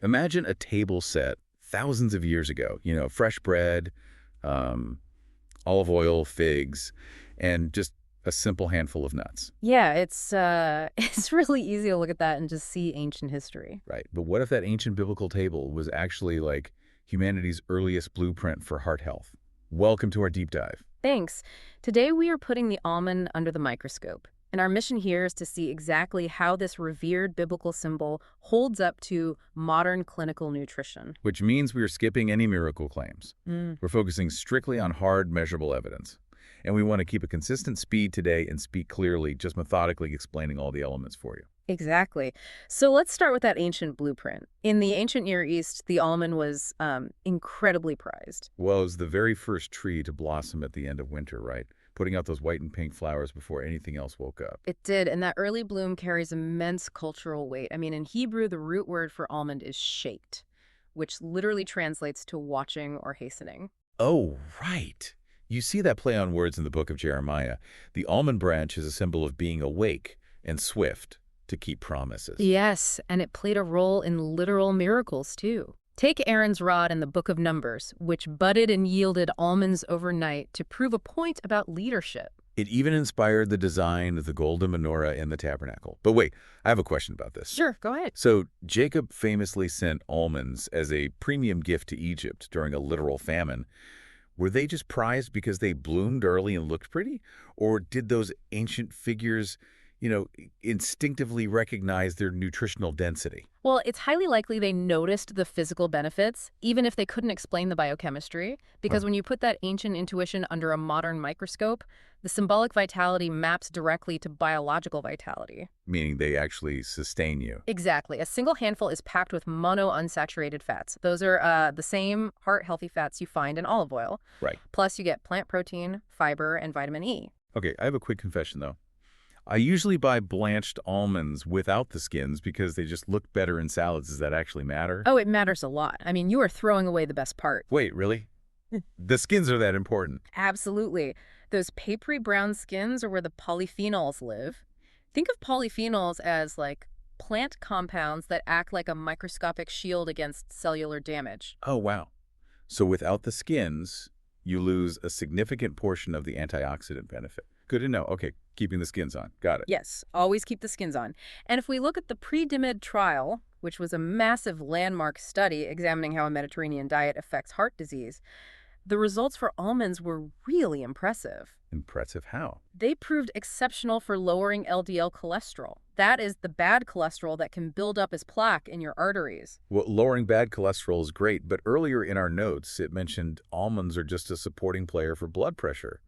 Imagine a table set thousands of years ago, fresh bread, um, olive oil, figs, and just a simple handful of nuts. Yeah, it's it's really easy to look at that and just see ancient history. Right. But what if that ancient biblical table was actually like humanity's earliest blueprint for heart health? Welcome to our deep dive. Thanks. Today we are putting the almond under the microscope, and our mission here is to see exactly how this revered biblical symbol holds up to modern clinical nutrition. Which means we are skipping any miracle claims. Mm. We're focusing strictly on hard, measurable evidence. And we want to keep a consistent speed today and speak clearly, just methodically explaining all the elements for you. Exactly. So let's start with that ancient blueprint. In the ancient Near East, the almond was incredibly prized. Well, it was the very first tree to blossom at the end of winter, right? Putting out those white and pink flowers before anything else woke up. It did, and that early bloom carries immense cultural weight. I mean, in Hebrew, the root word for almond is shaked, which literally translates to watching or hastening. Oh, right. You see that play on words in the book of Jeremiah. The almond branch is a symbol of being awake and swift to keep promises. Yes, and it played a role in literal miracles, too. Take Aaron's rod in the Book of Numbers, which budded and yielded almonds overnight to prove a point about leadership. It even inspired the design of the golden menorah in the tabernacle. But wait, I have a question about this. Sure, go ahead. So Jacob famously sent almonds as a premium gift to Egypt during a literal famine. Were they just prized because they bloomed early and looked pretty? Or did those ancient figures, instinctively recognize their nutritional density? Well, it's highly likely they noticed the physical benefits, even if they couldn't explain the biochemistry, because Huh. when you put that ancient intuition under a modern microscope, the symbolic vitality maps directly to biological vitality. Meaning they actually sustain you. Exactly. A single handful is packed with monounsaturated fats. Those are the same heart-healthy fats you find in olive oil. Right. Plus, you get plant protein, fiber, and vitamin E. Okay, I have a quick confession, though. I usually buy blanched almonds without the skins because they just look better in salads. Does that actually matter? Oh, it matters a lot. I mean, you are throwing away the best part. Wait, really? The skins are that important. Absolutely. Those papery brown skins are where the polyphenols live. Think of polyphenols as like plant compounds that act like a microscopic shield against cellular damage. Oh, wow. So without the skins, you lose a significant portion of the antioxidant benefit. Good to know. Okay, keeping the skins on. Got it. Yes, always keep the skins on. And if we look at the pre-DMED trial, which was a massive landmark study examining how a Mediterranean diet affects heart disease, the results for almonds were really impressive. Impressive how? They proved exceptional for lowering LDL cholesterol. That is the bad cholesterol that can build up as plaque in your arteries. Well, lowering bad cholesterol is great, but earlier in our notes, it mentioned almonds are just a supporting player for blood pressure.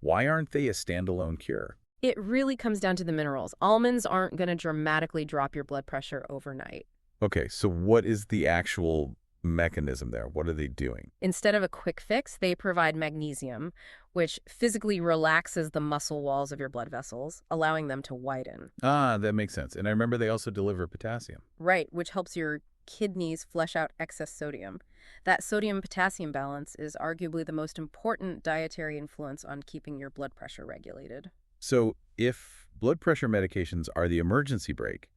Why aren't they a standalone cure? It really comes down to the minerals. Almonds aren't going to dramatically drop your blood pressure overnight. Okay, so what is the actual mechanism there? What are they doing? Instead of a quick fix, they provide magnesium, which physically relaxes the muscle walls of your blood vessels, allowing them to widen. Ah, that makes sense. And I remember they also deliver potassium. Right, which helps your kidneys flush out excess sodium. That sodium-potassium balance is arguably the most important dietary influence on keeping your blood pressure regulated. So if blood pressure medications are the emergency brake,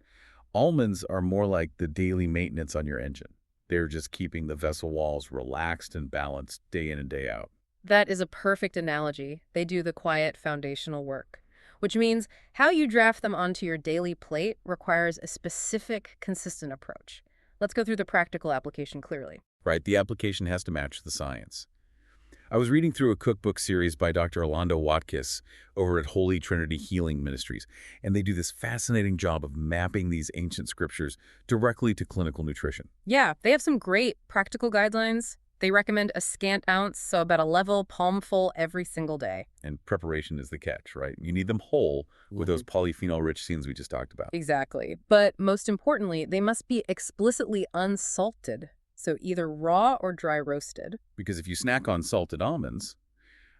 almonds are more like the daily maintenance on your engine. They're just keeping the vessel walls relaxed and balanced day in and day out. That is a perfect analogy. They do the quiet foundational work, which means how you draft them onto your daily plate requires a specific, consistent approach. Let's go through the practical application clearly. Right? The application has to match the science. I was reading through a cookbook series by Dr. Alando Watkis over at Holy Trinity Healing Ministries, and they do this fascinating job of mapping these ancient scriptures directly to clinical nutrition. Yeah, they have some great practical guidelines. They recommend a scant ounce, so about a level palmful every single day. And preparation is the catch, right? You need them whole with those polyphenol-rich skins we just talked about. Exactly. But most importantly, they must be explicitly unsalted, so either raw or dry roasted. Because if you snack on salted almonds,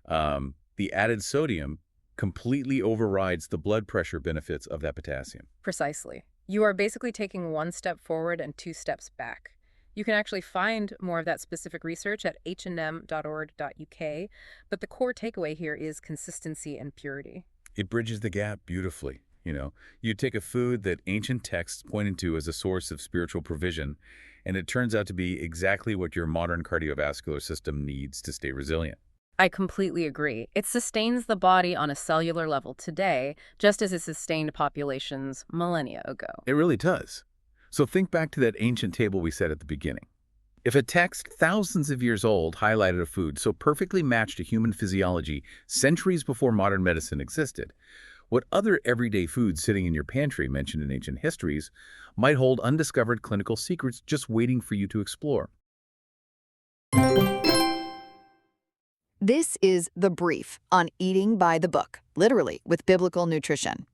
the added sodium completely overrides the blood pressure benefits of that potassium. Precisely. You are basically taking one step forward and two steps back. You can actually find more of that specific research at hnm.org.uk, but the core takeaway here is consistency and purity. It bridges the gap beautifully. You know, you take a food that ancient texts pointed to as a source of spiritual provision, and it turns out to be exactly what your modern cardiovascular system needs to stay resilient. I completely agree. It sustains the body on a cellular level today, just as it sustained populations millennia ago. It really does. So think back to that ancient table we said at the beginning. If a text thousands of years old highlighted a food so perfectly matched to human physiology centuries before modern medicine existed, what other everyday foods sitting in your pantry mentioned in ancient histories might hold undiscovered clinical secrets just waiting for you to explore? This is The Brief on Eating by the Book, literally, with biblical nutrition.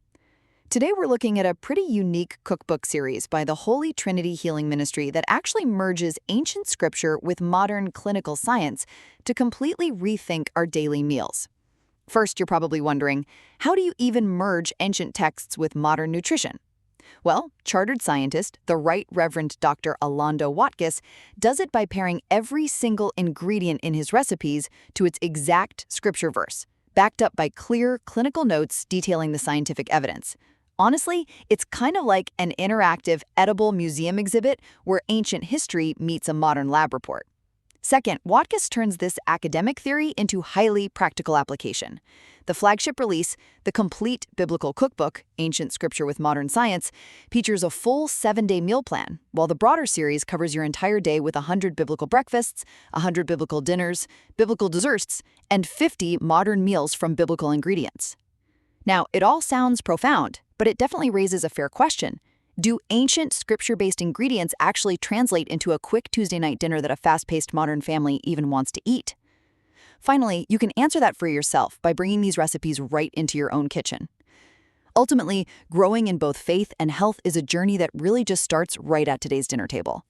Today we're looking at a pretty unique cookbook series by the Holy Trinity Healing Ministry that actually merges ancient scripture with modern clinical science to completely rethink our daily meals. First, you're probably wondering, how do you even merge ancient texts with modern nutrition? Well, chartered scientist, the Right Reverend Dr. Alando Watkis, does it by pairing every single ingredient in his recipes to its exact scripture verse, backed up by clear clinical notes detailing the scientific evidence. Honestly, it's kind of like an interactive, edible museum exhibit where ancient history meets a modern lab report. Second, Watkis turns this academic theory into highly practical application. The flagship release, The Complete Biblical Cookbook, Ancient Scripture with Modern Science, features a full 7-day meal plan, while the broader series covers your entire day with 100 biblical breakfasts, 100 biblical dinners, biblical desserts, and 50 modern meals from biblical ingredients. Now, it all sounds profound, but it definitely raises a fair question. Do ancient scripture-based ingredients actually translate into a quick Tuesday night dinner that a fast-paced modern family even wants to eat? Finally, you can answer that for yourself by bringing these recipes right into your own kitchen. Ultimately, growing in both faith and health is a journey that really just starts right at today's dinner table.